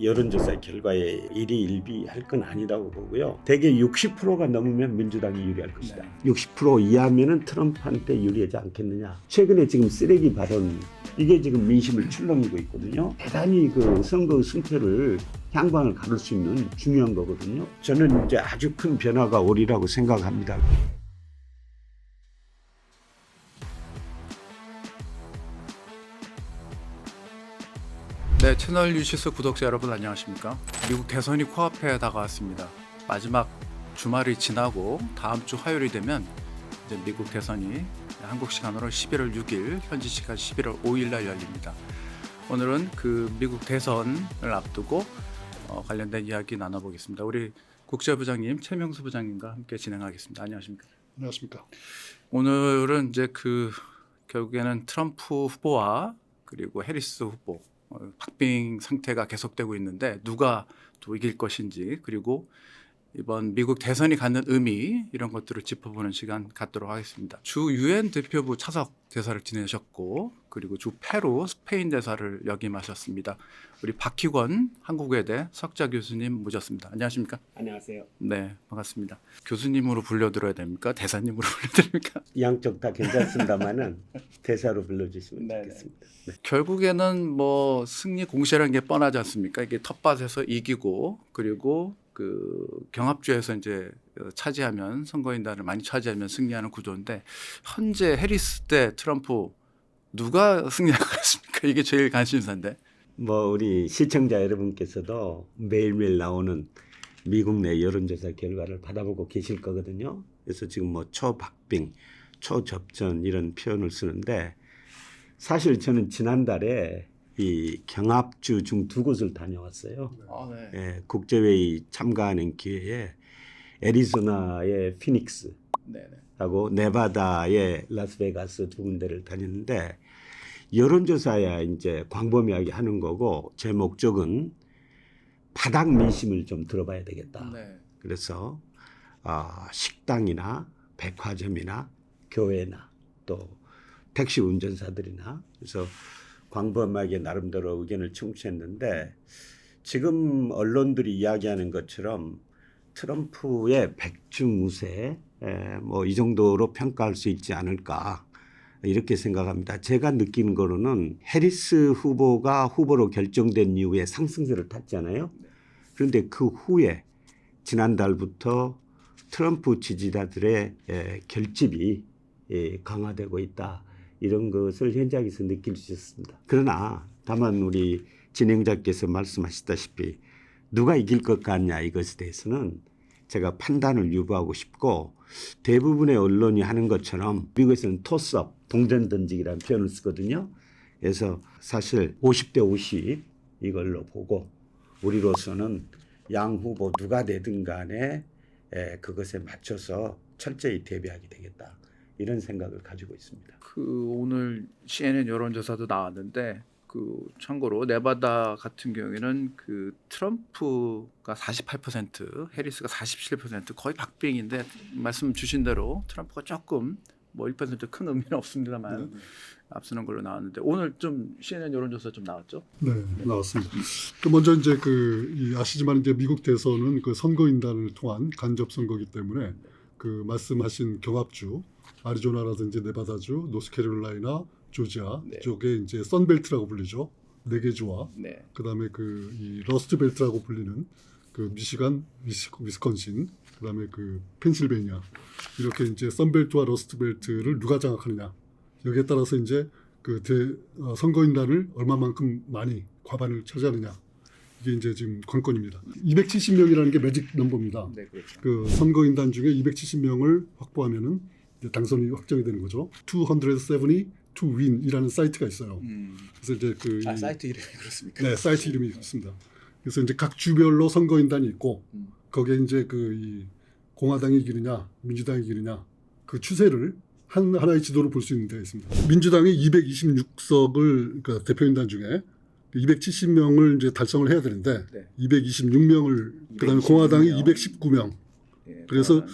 여론조사 결과에 일희일비할 건 아니라고 보고요. 대개 60%가 넘으면 민주당이 유리할 것이다. 60% 이하면은 트럼프한테 유리하지 않겠느냐. 최근에 지금 쓰레기 발언 이게 지금 민심을 출렁이고 있거든요. 대단히 그 선거 승패를 향방을 가를 수 있는 중요한 거거든요. 저는 이제 아주 큰 변화가 오리라고 생각합니다. 네, 채널 뉴시스 구독자 여러분 안녕하십니까? 미국 대선이 코앞에 다가왔습니다. 마지막 주말이 지나고 다음 주 화요일이 되면 이제 미국 대선이 한국 시간으로 11월 6일, 현지 시간 11월 5일 날 열립니다. 오늘은 그 미국 대선을 앞두고 관련된 이야기 나눠보겠습니다. 우리 국제부장님 최명수 부장님과 함께 진행하겠습니다. 안녕하십니까? 안녕하십니까? 오늘은 이제 결국에는 트럼프 후보와 그리고 해리스 후보 박빙 상태가 계속되고 있는데 누가 또 이길 것인지, 그리고 이번 미국 대선이 갖는 의미, 이런 것들을 짚어보는 시간 갖도록 하겠습니다. 주 유엔 대표부 차석 대사를 지내셨고, 그리고 주 페루 스페인 대사를 역임하셨습니다. 우리 박희권 한국외대 석좌 교수님 모셨습니다. 안녕하십니까? 안녕하세요. 네, 반갑습니다. 교수님으로 불러드려야 됩니까? 대사님으로 불러드립니까? 양쪽 다 괜찮습니다만은 대사로 불러주시면 좋겠습니다. 네. 결국에는 뭐 승리 공세라는 게 뻔하지 않습니까? 이게 텃밭에서 이기고, 그리고 그 경합주에서 이제 차지하면, 선거인단을 많이 차지하면 승리하는 구조인데, 현재 해리스 대 트럼프 누가 승리할 것 같습니까? 이게 제일 관심사인데. 뭐 우리 시청자 여러분께서도 매일매일 나오는 미국 내 여론조사 결과를 받아보고 계실 거거든요. 그래서 지금 뭐 초박빙, 초접전 이런 표현을 쓰는데, 사실 저는 지난달에 이 경합주 중 두 곳을 다녀왔어요. 네. 예, 국제회의 참가하는 기회에 애리조나의 피닉스하고 네바다의 라스베가스 두 군데를 다녔는데, 여론조사야 이제 광범위하게 하는 거고, 제 목적은 바닥 민심을 좀 들어봐야 되겠다. 네. 그래서 식당이나 백화점이나 교회나 또 택시 운전사들이나, 그래서 광범위하게 나름대로 의견을 청취했는데, 지금 언론들이 이야기하는 것처럼 트럼프의 백중우세 뭐 이 정도로 평가할 수 있지 않을까, 이렇게 생각합니다. 제가 느끼는 거로는 해리스 후보가 후보로 결정된 이후에 상승세를 탔잖아요. 그런데 그 후에 지난달부터 트럼프 지지자들의 결집이 강화되고 있다, 이런 것을 현장에서 느낄 수 있었습니다. 그러나 다만 우리 진행자께서 말씀하셨다시피 누가 이길 것 같냐, 이것에 대해서는 제가 판단을 유보하고 싶고, 대부분의 언론이 하는 것처럼 미국에서는 토스업, 동전 던지기라는 표현을 쓰거든요. 그래서 사실 50대 50 이걸로 보고, 우리로서는 양 후보 누가 되든 간에 그것에 맞춰서 철저히 대비하게 되겠다, 이런 생각을 가지고 있습니다. 오늘 CNN 여론조사도 나왔는데, 참고로 네바다 같은 경우에는 트럼프가 48%, 해리스가 47%, 거의 박빙인데, 말씀 주신 대로 트럼프가 조금 뭐 1% 큰 의미는 없습니다만 앞서는 걸로 나왔는데, 오늘 좀 CNN 여론조사 좀 나왔죠? 네, 나왔습니다. 먼저 이제 아시지만 이제 미국 대선은 선거인단을 통한 간접 선거이기 때문에 말씀하신 경합주, 아리조나라든지 네바다주, 노스캐롤라이나, 조지아 쪽에 이제 선벨트라고 불리죠. 4개 주와, 그다음에 이 러스트벨트라고 불리는 미시간, 위스콘신, 그다음에 펜실베니아, 이렇게 이제 선벨트와 러스트벨트를 누가 장악하느냐, 여기에 따라서 이제 선거인단을 얼마만큼 많이 과반을 차지하느냐, 이게 이제 지금 관건입니다. 270명이라는 게 매직 넘버입니다. 네, 그렇죠. 선거인단 중에 270명을 확보하면은 이제 당선이 확정이 되는 거죠. 270 to win이라는 사이트가 있어요. 그래서 이제 사이트 이름이 그렇습니까? 네, 사이트 이름이 있습니다. 그래서 이제 각 주별로 선거인단이 있고, 거기에 이제 이 공화당이 이기느냐, 민주당이 이기느냐, 그 추세를 하나의 지도로 볼 수 있는 데가 있습니다. 민주당이 226석을, 그러니까 대표인단 중에 270명을 이제 달성을 해야 되는데, 226명을, 그다음에 공화당이 219명. 그래서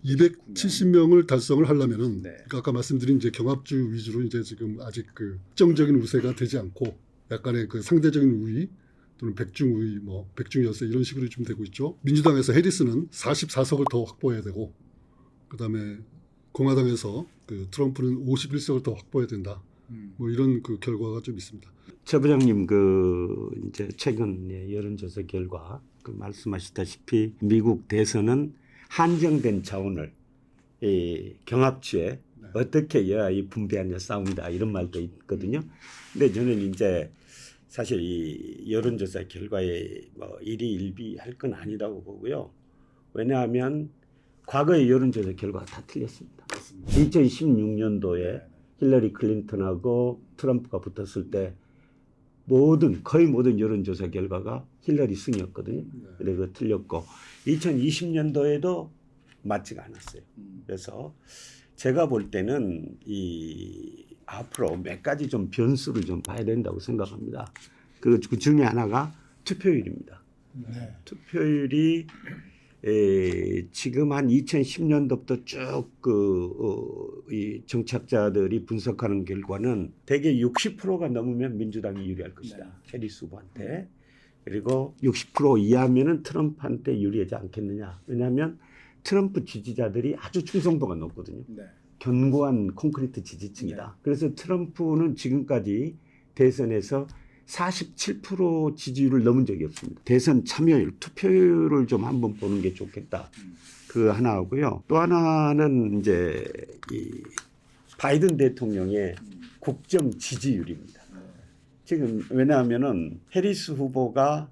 270명을 달성을 하려면은, 그러니까 아까 말씀드린 이제 경합주 위주로 이제 지금 아직 특정적인 우세가 되지 않고, 약간의 상대적인 우위, 또는 백중의, 백중연세 이런 식으로 좀 되고 있죠. 민주당에서 해리스는 44석을 더 확보해야 되고, 그다음에 공화당에서 그 트럼프는 51석을 더 확보해야 된다. 이런 그 결과가 좀 있습니다. 최 부장님 그 이제 최근 여론조사 결과 그 말씀하셨다시피 미국 대선은 한정된 자원을 이 경합주에 어떻게 해야 이 분배하냐 싸움이다 이런 말도 있거든요. 근데 저는 이제 사실 이 여론조사 결과에 뭐 일희일비할 건 아니라고 보고요. 왜냐하면 과거의 여론조사 결과가 다 틀렸습니다. 2016년도에 힐러리 클린턴하고 트럼프가 붙었을 때 거의 모든 여론조사 결과가 힐러리 승이었거든요. 그래서 틀렸고 2020년도에도 맞지가 않았어요. 그래서 제가 볼 때는 이 앞으로 몇 가지 좀 변수를 좀 봐야 된다고 생각합니다. 그 중에 하나가 투표율입니다. 네. 투표율이 지금 한 2010년도부터 쭉 이 정치학자들이 분석하는 결과는 대개 60%가 넘으면 민주당이 유리할 것이다. 네. 해리스 후보한테. 그리고 60% 이하면은 트럼프한테 유리하지 않겠느냐. 왜냐하면 트럼프 지지자들이 아주 충성도가 높거든요. 네. 견고한 콘크리트 지지층이다. 네. 그래서 트럼프는 지금까지 대선에서 47% 지지율을 넘은 적이 없습니다. 대선 참여율, 투표율을 좀 한번 보는 게 좋겠다. 그 하나고요. 또 하나는 이제 이 바이든 대통령의 국정 지지율입니다. 지금 왜냐하면은 해리스 후보가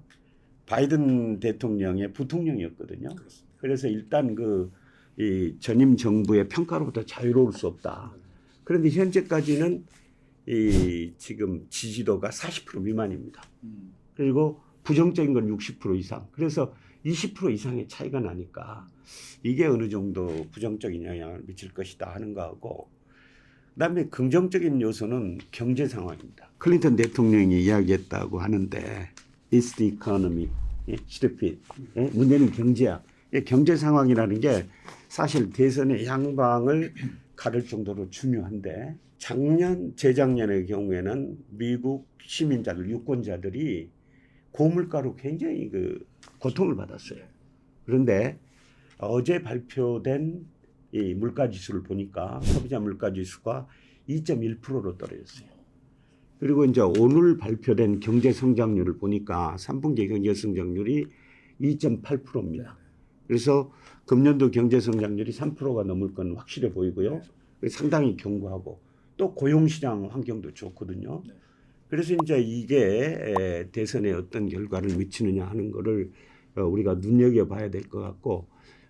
바이든 대통령의 부통령이었거든요. 그래서 일단 이 전임 정부의 평가로부터 자유로울 수 없다. 그런데 현재까지는 이 지금 지지도가 40% 미만입니다. 그리고 부정적인 건 60% 이상. 그래서 20% 이상의 차이가 나니까 이게 어느 정도 부정적인 영향을 미칠 것이다 하는 거하고, 그다음에 긍정적인 요소는 경제 상황입니다. 클린턴 대통령이 이야기했다고 하는데 It's the economy, stupid. 문제는 경제야. 경제 상황이라는 게 사실 대선의 양방을 가를 정도로 중요한데, 재작년의 경우에는 미국 시민자들, 유권자들이 고물가로 굉장히 고통을 받았어요. 그런데 어제 발표된 이 물가지수를 보니까 소비자 물가지수가 2.1%로 떨어졌어요. 그리고 이제 오늘 발표된 경제 성장률을 보니까 3분기 경제 성장률이 2.8%입니다. 그래서 금년도 경제 성장률이 3%가 넘을 건 확실해 보이고요. 상당히 견고하고 또 고용시장 환경도 좋거든요. 그래서 이제 이게 대선에 어떤 결과를 미치느냐 하는 거를 우리가 눈여겨봐야 될 것 같고,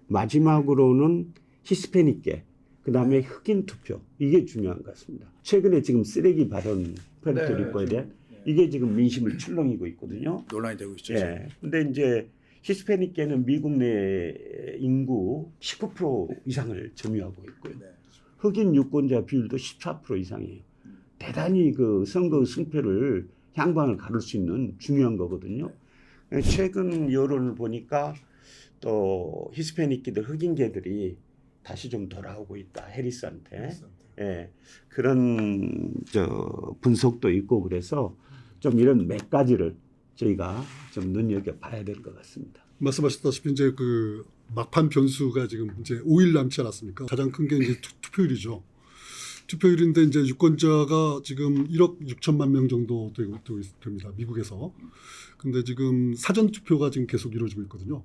마지막으로는 히스패닉계, 그다음에 흑인 투표, 이게 중요한 것 같습니다. 최근에 지금 쓰레기 발언 푸에르토리코에 대한 이게 지금 민심을 출렁이고 있거든요. 논란이 되고 있죠. 예. 근데 이제 히스패닉계는 미국 내 인구 19% 이상을 점유하고 있고요. 흑인 유권자 비율도 14% 이상이에요. 대단히 선거 승패를 향방을 가를 수 있는 중요한 거거든요. 최근 여론을 보니까 또 히스패닉계들, 흑인계들이 다시 좀 돌아오고 있다, 해리스한테. 예, 그런 분석도 있고, 그래서 좀 이런 몇 가지를 저희가 좀 눈여겨봐야 될 것 같습니다. 말씀하셨다시피 이제 막판 변수가 지금 이제 5일 남지 않았습니까? 가장 큰 게 이제 투표율이죠. 투표율인데 이제 유권자가 지금 1억 6천만 명 정도 됩니다. 미국에서. 근데 지금 사전 투표가 지금 계속 이루어지고 있거든요.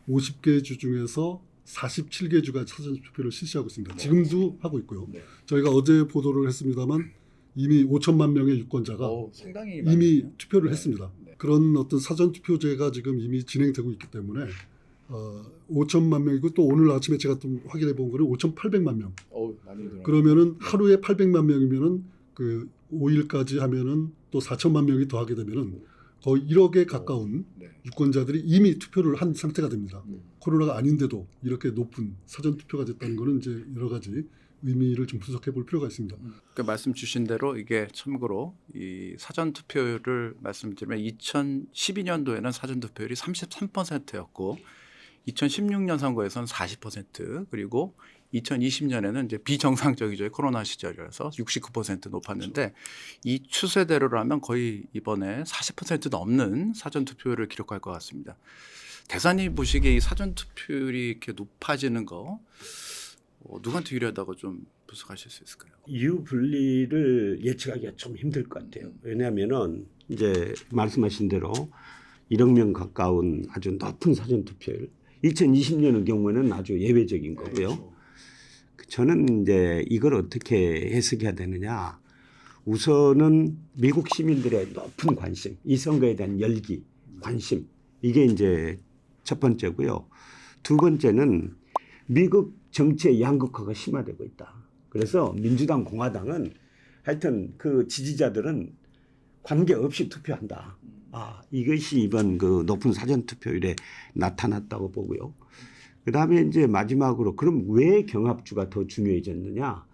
50개 주 중에서 47개 주가 사전 투표를 실시하고 있습니다. 지금도 하고 있고요. 저희가 어제 보도를 했습니다만 이미 5천만 명의 유권자가 상당히 이미 투표를 했습니다. 그런 어떤 사전 투표제가 지금 이미 진행되고 있기 때문에 5천만 명이고, 또 오늘 아침에 제가 좀 확인해 본 거는 5,800만 명. 그러면은 하루에 800만 명이면은 5일까지 하면은 또 4천만 명이 더하게 되면은 거의 1억에 가까운 유권자들이 이미 투표를 한 상태가 됩니다. 코로나가 아닌데도 이렇게 높은 사전 투표가 됐다는 거는 이제 여러 가지 의미를 좀 분석해 볼 필요가 있습니다. 그 말씀 주신 대로 이게 참고로 이 사전 투표율을 말씀드리면 2012년도에는 사전 투표율이 33%였고 2016년 선거에서는 40% 그리고 2020년에는 이제 비정상적이죠. 코로나 시절이라서 69% 높았는데 이 추세대로라면 거의 이번에 40% 넘는 사전 투표율을 기록할 것 같습니다. 대사님 보시기에 이 사전 투표율이 이렇게 높아지는 거 누구한테 유리하다고 좀 분석하실 수 있을까요? 이유 분리를 예측하기가 좀 힘들 것 같아요. 왜냐하면은 이제 말씀하신 대로 1억 명 가까운 아주 높은 사전 투표율. 2020년의 경우에는 아주 예외적인 거고요. 저는 이제 이걸 어떻게 해석해야 되느냐. 우선은 미국 시민들의 높은 관심, 이 선거에 대한 열기, 관심. 이게 이제 첫 번째고요. 두 번째는 미국 정치의 양극화가 심화되고 있다. 그래서 민주당, 공화당은 하여튼 그 지지자들은 관계없이 투표한다. 이것이 이번 그 높은 사전 투표율에 나타났다고 보고요. 그다음에 이제 마지막으로 그럼 왜 경합주가 더 중요해졌느냐?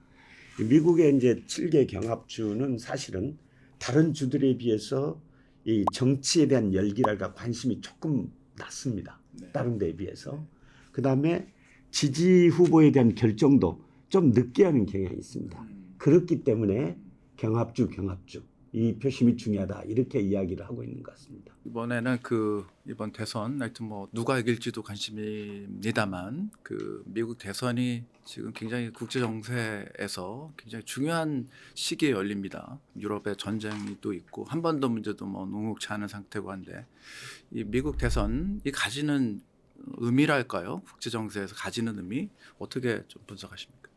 미국의 이제 7개 경합주는 사실은 다른 주들에 비해서 이 정치에 대한 열기랄까 관심이 조금 낮습니다. 다른 데에 비해서. 그다음에 지지 후보에 대한 결정도 좀 늦게 하는 경향이 있습니다. 그렇기 때문에 경합주 이 표심이 중요하다 이렇게 이야기를 하고 있는 것 같습니다. 이번에는 이번 대선 하여튼 뭐 누가 이길지도 관심입니다만 미국 대선이 지금 굉장히 국제 정세에서 굉장히 중요한 시기에 열립니다. 유럽의 전쟁이 또 있고 한반도 문제도 뭐 녹록치 않은 상태고 한데 이 미국 대선이 가지는 의미랄까요? 국제 정세에서 가지는 의미 어떻게 좀 분석하십니까?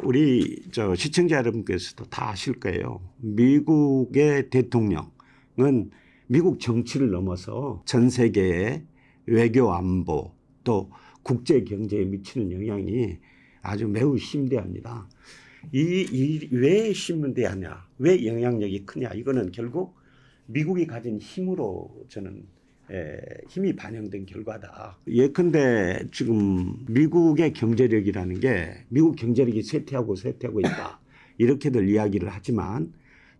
우리 시청자 여러분께서도 다 아실 거예요. 미국의 대통령은 미국 정치를 넘어서 전 세계의 외교 안보 또 국제 경제에 미치는 영향이 아주 매우 심대합니다. 왜 심대하냐? 왜 영향력이 크냐? 이거는 결국 미국이 가진 힘으로 저는 힘이 반영된 결과다. 예컨대 지금 미국의 경제력이라는 게 미국 경제력이 쇠퇴하고 있다. 이렇게들 이야기를 하지만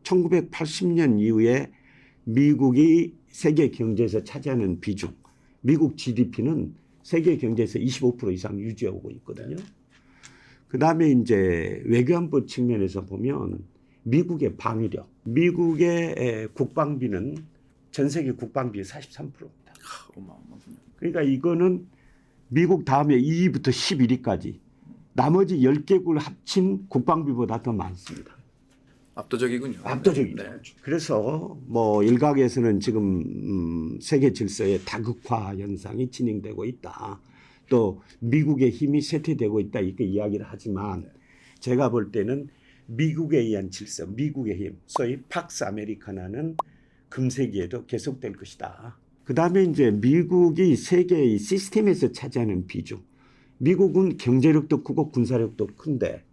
1980년 이후에 미국이 세계 경제에서 차지하는 비중, 미국 GDP는 세계 경제에서 25% 이상 유지하고 있거든요. 그다음에 이제 외교안보 측면에서 보면 미국의 방위력, 미국의 국방비는 전 세계 국방비의 43%입니다. 그러니까 이거는 미국 다음에 2위부터 11위까지 나머지 10개국을 합친 국방비보다 더 많습니다. 압도적이군요. 압도적이죠. 네. 그래서 일각에서는 지금 세계 질서의 다극화 현상이 진행되고 있다. 또 미국의 힘이 쇠퇴되고 있다 이렇게 이야기를 하지만 제가 볼 때는 미국에 의한 질서, 미국의 힘, 소위 팍스 아메리카나는 금세기에도 계속될 것이다. 그다음에 이제 미국이 세계의 시스템에서 차지하는 비중. 미국은 경제력도 크고 군사력도 큰데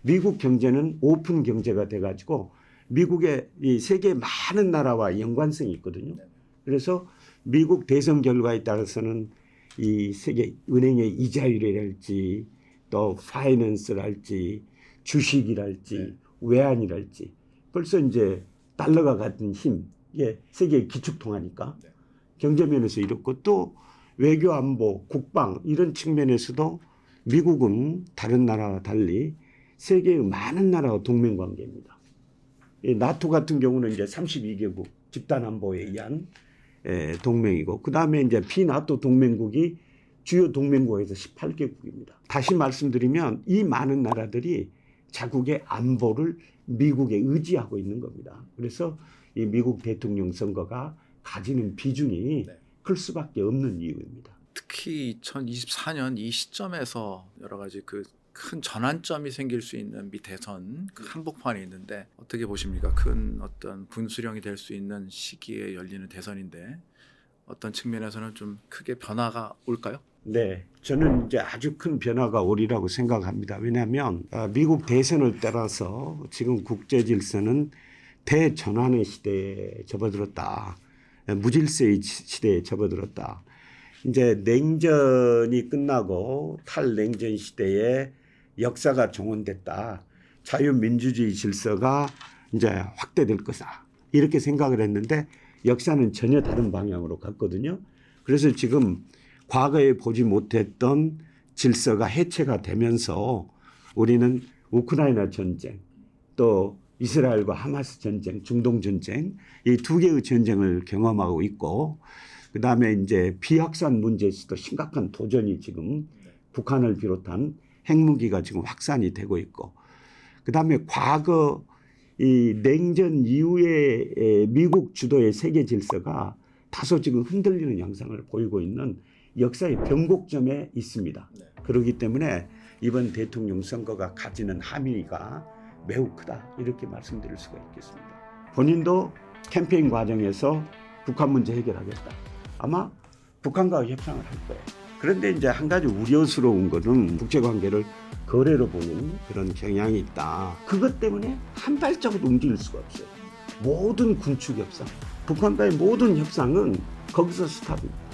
미국 경제는 오픈 경제가 돼가지고 미국의 이 세계 많은 나라와 연관성이 있거든요. 그래서 미국 대선 결과에 따라서는 이 세계 은행의 이자율이랄지 또 파이낸스랄지 주식이랄지 외환이랄지 벌써 이제 달러가 같은 힘. 이게 세계의 기축통화니까 경제면에서 이렇고 또 외교 안보, 국방 이런 측면에서도 미국은 다른 나라와 달리 세계의 많은 나라와 동맹 관계입니다. 나토 같은 경우는 이제 32개국 집단 안보에 의한 동맹이고 그다음에 이제 비나토 동맹국이 주요 동맹국에서 18개국입니다. 다시 말씀드리면 이 많은 나라들이 자국의 안보를 미국에 의지하고 있는 겁니다. 그래서 이 미국 대통령 선거가 가지는 비중이 클 수밖에 없는 이유입니다. 특히 2024년 이 시점에서 여러 가지 큰 전환점이 생길 수 있는 미 대선 한복판에 있는데 어떻게 보십니까? 큰 어떤 분수령이 될 수 있는 시기에 열리는 대선인데 어떤 측면에서는 좀 크게 변화가 올까요? 네, 저는 이제 아주 큰 변화가 오리라고 생각합니다. 왜냐하면 미국 대선을 따라서 지금 국제 질서는 대전환의 시대에 접어들었다. 무질서의 시대에 접어들었다. 이제 냉전이 끝나고 탈냉전 시대에 역사가 종언됐다. 자유민주주의 질서가 이제 확대될 거다. 이렇게 생각을 했는데 역사는 전혀 다른 방향으로 갔거든요. 그래서 지금 과거에 보지 못했던 질서가 해체가 되면서 우리는 우크라이나 전쟁 또 이스라엘과 하마스 전쟁, 중동 전쟁 이 두 개의 전쟁을 경험하고 있고 그다음에 이제 비확산 문제에서도 심각한 도전이 지금 북한을 비롯한 핵무기가 지금 확산이 되고 있고 그다음에 과거 이 냉전 이후에 미국 주도의 세계 질서가 다소 지금 흔들리는 양상을 보이고 있는 역사의 변곡점에 있습니다. 그렇기 때문에 이번 대통령 선거가 가지는 함의가 매우 크다 이렇게 말씀드릴 수가 있겠습니다. 본인도 캠페인 과정에서 북한 문제 해결하겠다. 아마 북한과 협상을 할 거예요. 그런데 이제 한 가지 우려스러운 거는 국제관계를 거래로 보는 그런 경향이 있다. 그것 때문에 한 발자국도 움직일 수가 없어요. 모든 군축 협상, 북한과의 모든 협상은 거기서 스탑입니다.